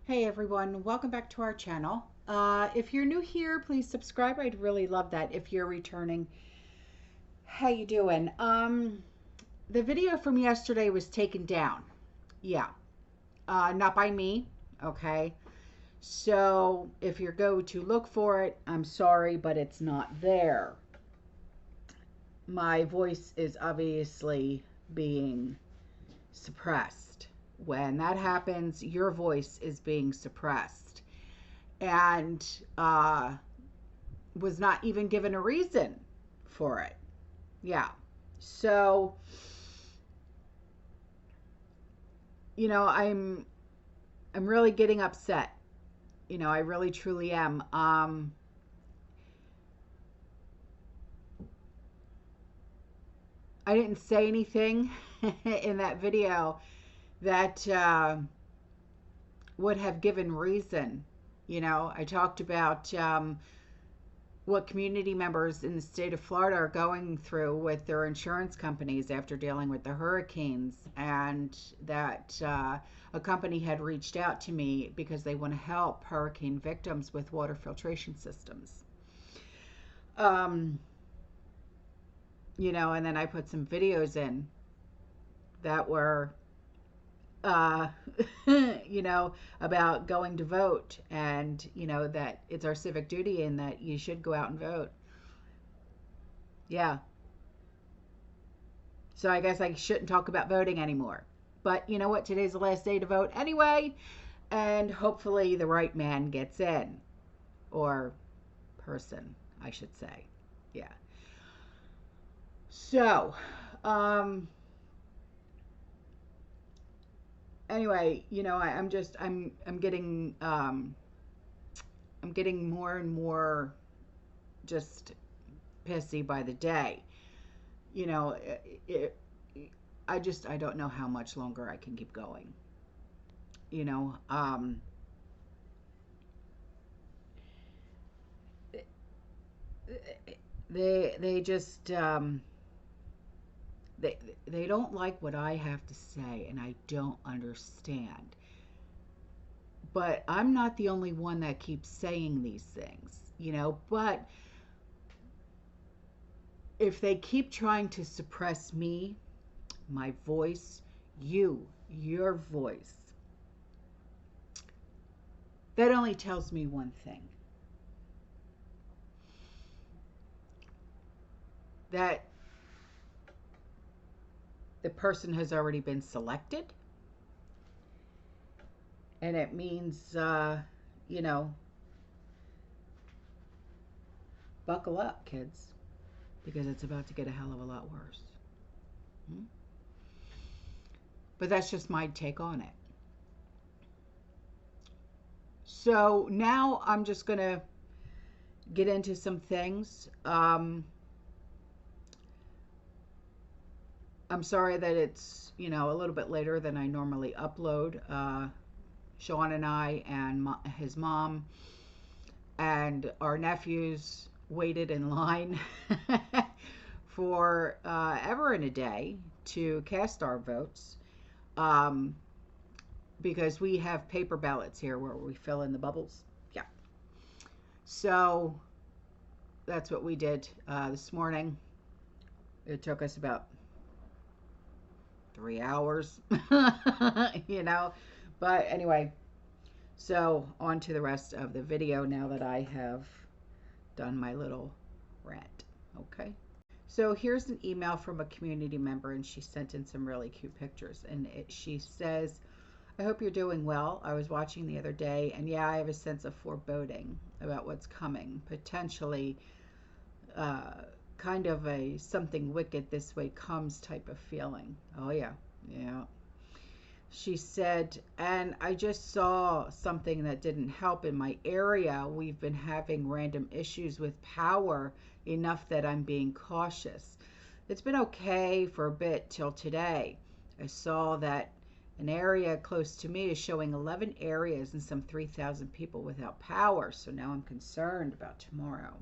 Hey everyone, welcome back to our channel. If you're new here, please subscribe. I'd really love that. If you're returning, how you doing? The video from yesterday was taken down. Yeah, not by me. Okay, so if you go to look for it, I'm sorry, but it's not there. My voice is obviously being suppressed. When that happens, your voice is being suppressed. And was not even given a reason for it. Yeah. So, I'm really getting upset. I really truly am. I didn't say anything in that video that would have given reason. I talked about what community members in the state of Florida are going through with their insurance companies after dealing with the hurricanes, and that a company had reached out to me because they want to help hurricane victims with water filtration systems. And then I put some videos in that were uh, about going to vote, and that it's our civic duty and that you should go out and vote. Yeah. So I guess I shouldn't talk about voting anymore. But you know what? Today's the last day to vote anyway, and hopefully the right man gets in, or person, I should say. Yeah. So, anyway, I'm getting more and more just pissy by the day. You know, it, I don't know how much longer I can keep going. You know, they just they they don't like what I have to say, and I don't understand. But I'm not the only one that keeps saying these things. But if they keep trying to suppress me, my voice, your voice, that only tells me one thing: that the person has already been selected, and it means, you know, buckle up, kids, because it's about to get a hell of a lot worse. Hmm? But that's just my take on it. So now I'm just going to get into some things. I'm sorry that it's, a little bit later than I normally upload. Sean and I and his mom and our nephews waited in line for ever and a day to cast our votes, because we have paper ballots here where we fill in the bubbles. Yeah. So that's what we did this morning. It took us about 3 hours, But anyway, so on to the rest of the video now that I have done my little rant. Okay. So here's an email from a community member, and she sent in some really cute pictures. And she says, I hope you're doing well. I was watching the other day, and yeah, I have a sense of foreboding about what's coming. Potentially kind of a something wicked this way comes type of feeling. Oh, yeah. Yeah. She said, and I just saw something that didn't help in my area. We've been having random issues with power enough that I'm being cautious. It's been okay for a bit till today. I saw that an area close to me is showing 11 areas and some 3,000 people without power. So now I'm concerned about tomorrow.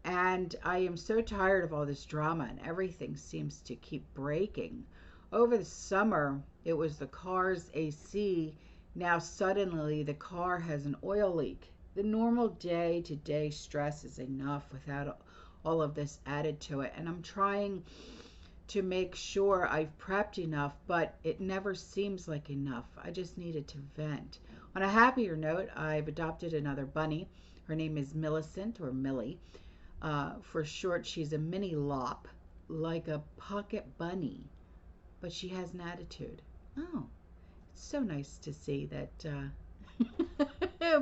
And I am so tired of all this drama, and everything seems to keep breaking. Over the summer, it was the car's AC Now suddenly the car has an oil leak. The normal day to day stress is enough without all of this added to it. And I'm trying to make sure I've prepped enough, but it never seems like enough. I just needed to vent. On a happier note, I've adopted another bunny. Her name is Millicent, or Millie. For short, she's a mini lop, like a pocket bunny, but she has an attitude. Oh, it's so nice to see that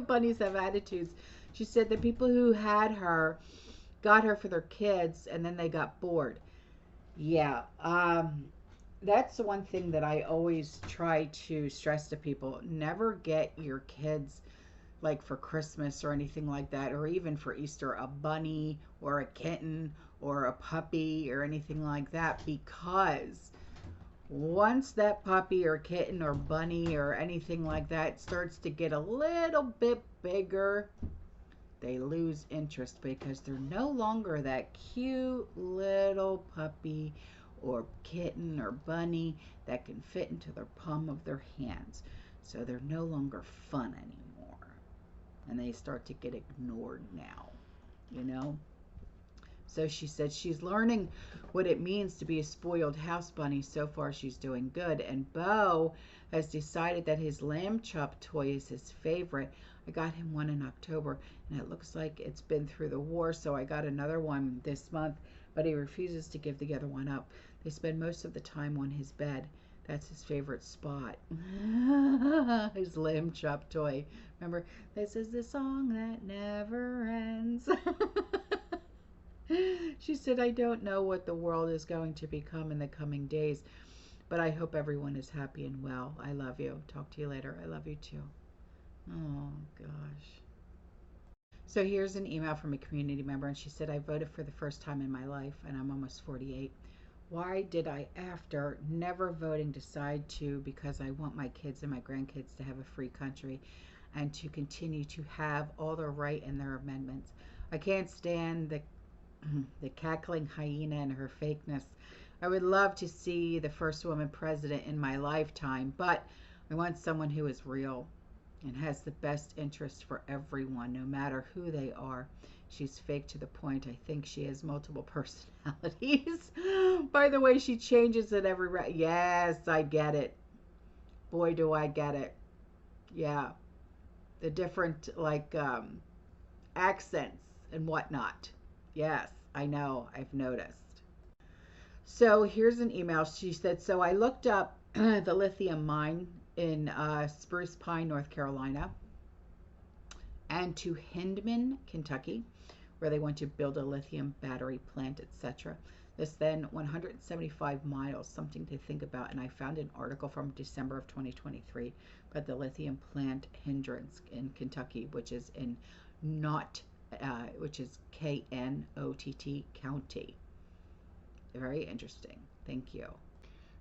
bunnies have attitudes. She said the people who had her got her for their kids, and then they got bored. Yeah, that's the one thing that I always try to stress to people. Never get your kids, like for Christmas or anything like that, or even for Easter, a bunny or a kitten or a puppy or anything like that, because once that puppy or kitten or bunny or anything like that starts to get a little bit bigger, they lose interest because they're no longer that cute little puppy or kitten or bunny that can fit into the palm of their hands. So they're no longer fun anymore. And they start to get ignored now, you know? So she said she's learning what it means to be a spoiled house bunny. So far, she's doing good. And Bo has decided that his lamb chop toy is his favorite. I got him one in October, and it looks like it's been through the war, so I got another one this month, but he refuses to give the other one up. They spend most of the time on his bed. That's his favorite spot. His lamb chop toy. Remember, this is the song that never ends. She said, I don't know what the world is going to become in the coming days, but I hope everyone is happy and well. I love you. Talk to you later. I love you too. Oh, gosh. So here's an email from a community member, and she said, I voted for the first time in my life, and I'm almost 48. Why did I, after never voting, decide to? Because I want my kids and my grandkids to have a free country and to continue to have all their right and their amendments. I can't stand the cackling hyena and her fakeness. I would love to see the first woman president in my lifetime, but I want someone who is real and has the best interest for everyone, no matter who they are. She's fake to the point I think she has multiple personalities. By the way, she changes it every yes, I get it. Boy, do I get it. Yeah, the different accents and whatnot. Yes, I know. I've noticed. So here's an email. She said, so I looked up the lithium mine in Spruce Pine, North Carolina, and to Hindman, Kentucky, where they want to build a lithium battery plant, etc. This then 175 miles, something to think about. And I found an article from December of 2023 about the lithium plant hindrance in Kentucky, which is in which is Knott County. Very interesting. Thank you.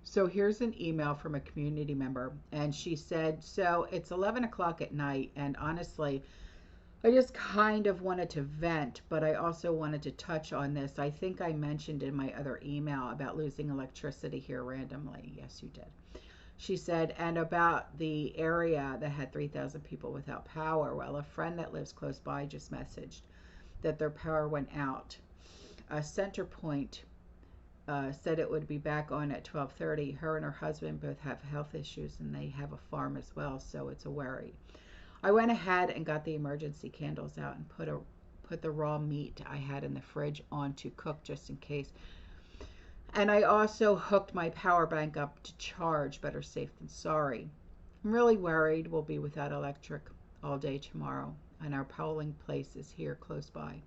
So here's an email from a community member, and she said, so it's 11 o'clock at night, and honestly, I just kind of wanted to vent, but I also wanted to touch on this. I think I mentioned in my other email about losing electricity here randomly. Yes, you did. She said, and about the area that had 3,000 people without power. Well, a friend that lives close by just messaged that their power went out. Center Point said it would be back on at 12:30. Her and her husband both have health issues, and they have a farm as well, so it's a worry. I went ahead and got the emergency candles out and put the raw meat I had in the fridge on to cook just in case. And I also hooked my power bank up to charge. Better safe than sorry. I'm really worried we'll be without electric all day tomorrow, and our polling place is here close by.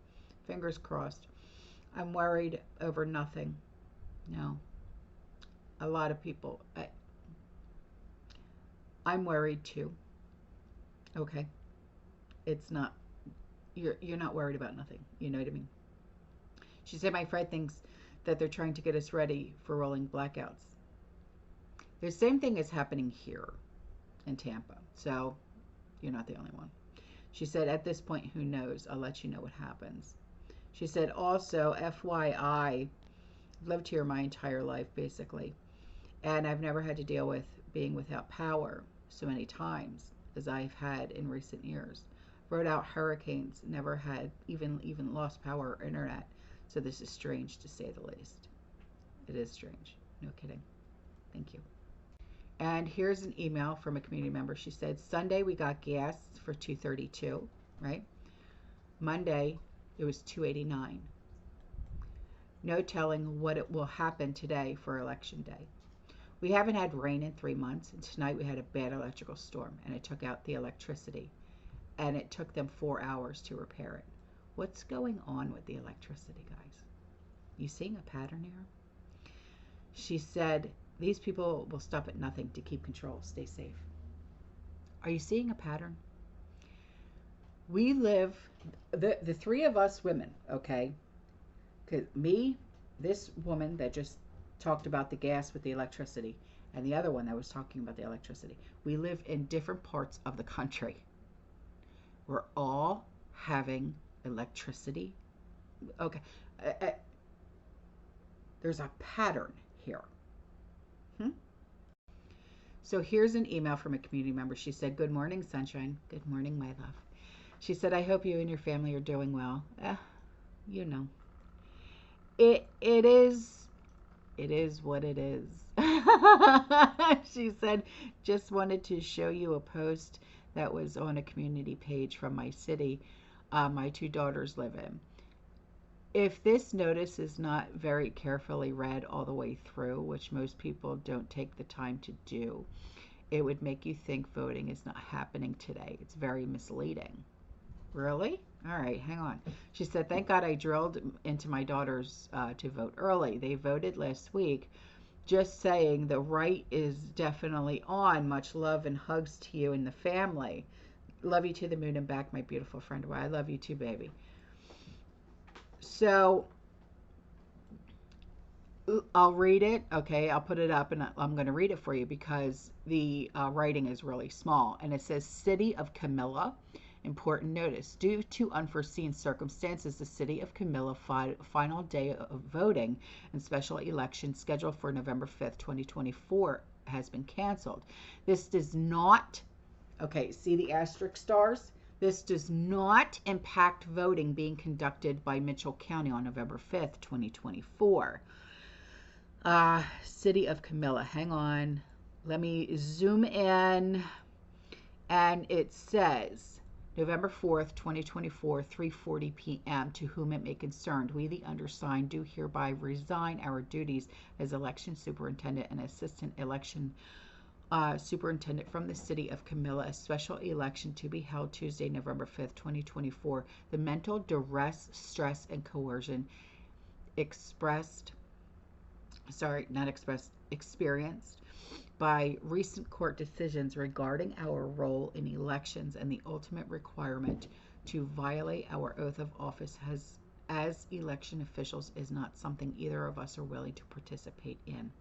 Fingers crossed. I'm worried over nothing. No. A lot of people. I'm worried too. Okay. It's not. You're not worried about nothing. You know what I mean? She said my friend thinks that they're trying to get us ready for rolling blackouts. The same thing is happening here in Tampa. So you're not the only one. She said at this point, who knows? I'll let you know what happens. She said also, FYI, I've lived here my entire life basically, and I've never had to deal with being without power so many times. as I've had in recent years. Rode out hurricanes, never had even lost power or internet. So this is strange to say the least. It is strange. No kidding. Thank you. And here's an email from a community member. She said, Sunday we got gas for $2.32, right? Monday it was $2.89. No telling what it will happen today for election day. We haven't had rain in 3 months, and tonight we had a bad electrical storm, and it took out the electricity, and it took them 4 hours to repair it. What's going on with the electricity, guys? You seeing a pattern here? She said, these people will stop at nothing to keep control. Stay safe. Are you seeing a pattern? We live, the three of us women, okay? Because me, this woman that just talked about the gas with the electricity, and the other one that was talking about the electricity. We live in different parts of the country. We're all having electricity. Okay. There's a pattern here. So here's an email from a community member. She said, good morning, sunshine. Good morning, my love. She said, I hope you and your family are doing well. You know. It is what it is. She said, just wanted to show you a post that was on a community page from my city my two daughters live in. If this notice is not very carefully read all the way through, which most people don't take the time to do, it would make you think voting is not happening today. It's very misleading. Really? All right, hang on. She said, thank God I drilled into my daughters to vote early. They voted last week. Just saying, the right is definitely on. Much love and hugs to you and the family. Love you to the moon and back, my beautiful friend. Well, I love you too, baby. So I'll read it. Okay, I'll put it up and I'm going to read it for you because the writing is really small. And it says, City of Camilla. Important notice. Due to unforeseen circumstances, the City of Camilla final day of voting and special election scheduled for November 5th, 2024 has been canceled. This does not, okay, see the asterisk stars? This does not impact voting being conducted by Mitchell County on November 5th, 2024. City of Camilla. Hang on. Let me zoom in. And it says, November 4th, 2024, 3:40 p.m. To whom it may concern, we, the undersigned, do hereby resign our duties as election superintendent and assistant election superintendent from the City of Camilla. A special election to be held Tuesday, November 5th, 2024. The mental duress, stress, and coercion experienced by recent court decisions regarding our role in elections and the ultimate requirement to violate our oath of office as election officials is not something either of us are willing to participate in.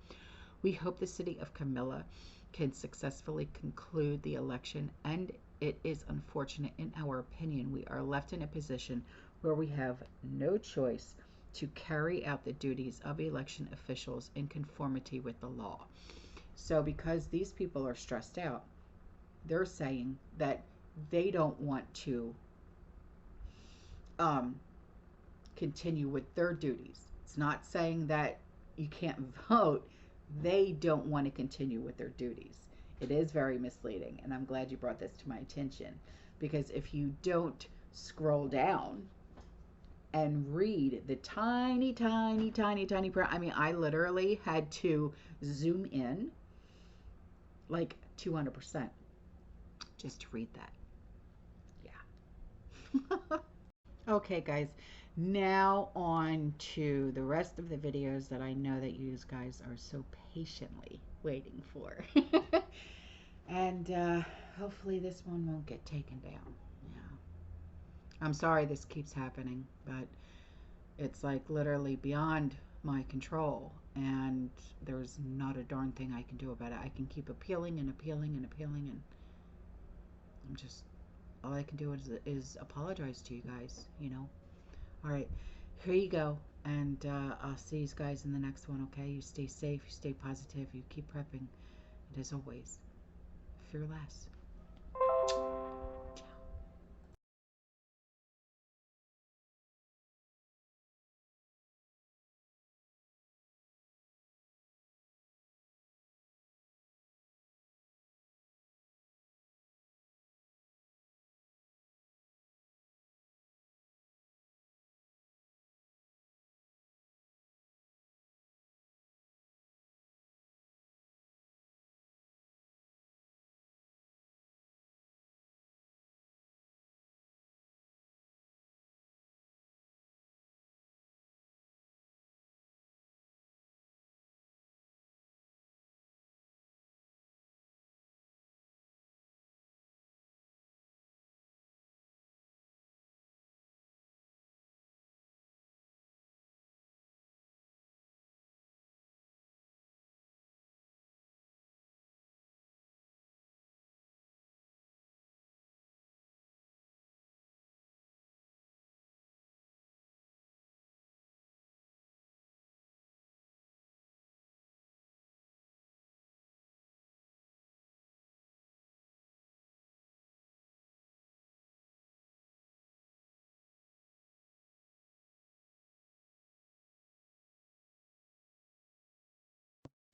We hope the City of Camilla can successfully conclude the election, and it is unfortunate, in our opinion, we are left in a position where we have no choice to carry out the duties of election officials in conformity with the law. So because these people are stressed out, they're saying that they don't want to continue with their duties. It's not saying that you can't vote. They don't want to continue with their duties. It is very misleading, and I'm glad you brought this to my attention, because if you don't scroll down and read the tiny print, I mean, I literally had to zoom in like 200% just to read that. Yeah. Okay, guys, now on to the rest of the videos that I know that you guys are so patiently waiting for. And hopefully this one won't get taken down. Yeah. I'm sorry this keeps happening, but it's like literally beyond my control, and there's not a darn thing I can do about it. I can keep appealing and appealing and appealing, and I'm just, all I can do is apologize to you guys, you know. All right, here you go, and I'll see you guys in the next one. Okay, you stay safe, you stay positive, you keep prepping, and as always, fear less.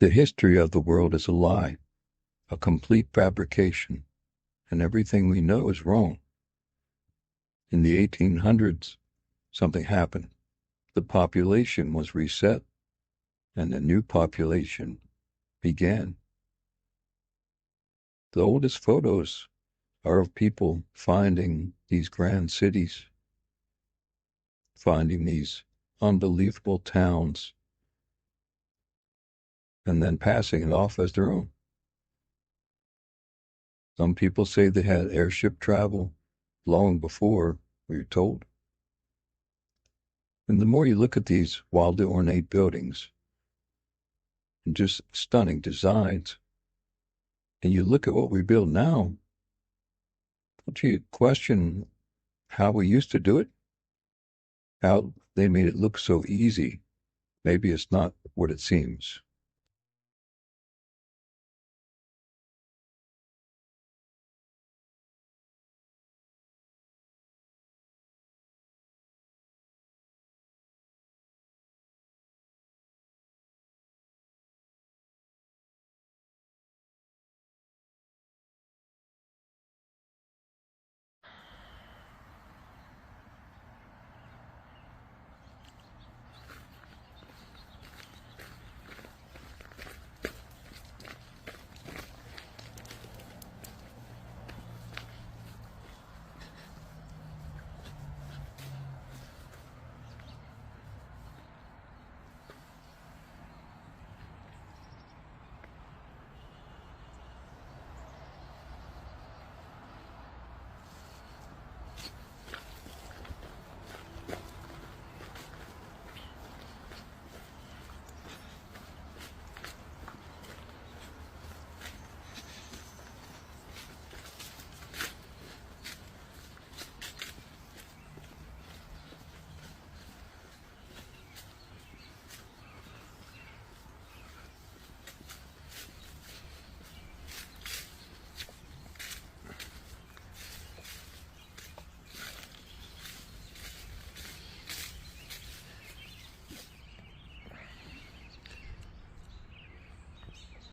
The history of the world is a lie, a complete fabrication, and everything we know is wrong. In the 1800s, something happened. The population was reset, and a new population began. The oldest photos are of people finding these grand cities, finding these unbelievable towns, and then passing it off as their own. Some people say they had airship travel long before we were told. And the more you look at these wildly ornate buildings and just stunning designs, and you look at what we build now, don't you question how we used to do it? How they made it look so easy. Maybe it's not what it seems.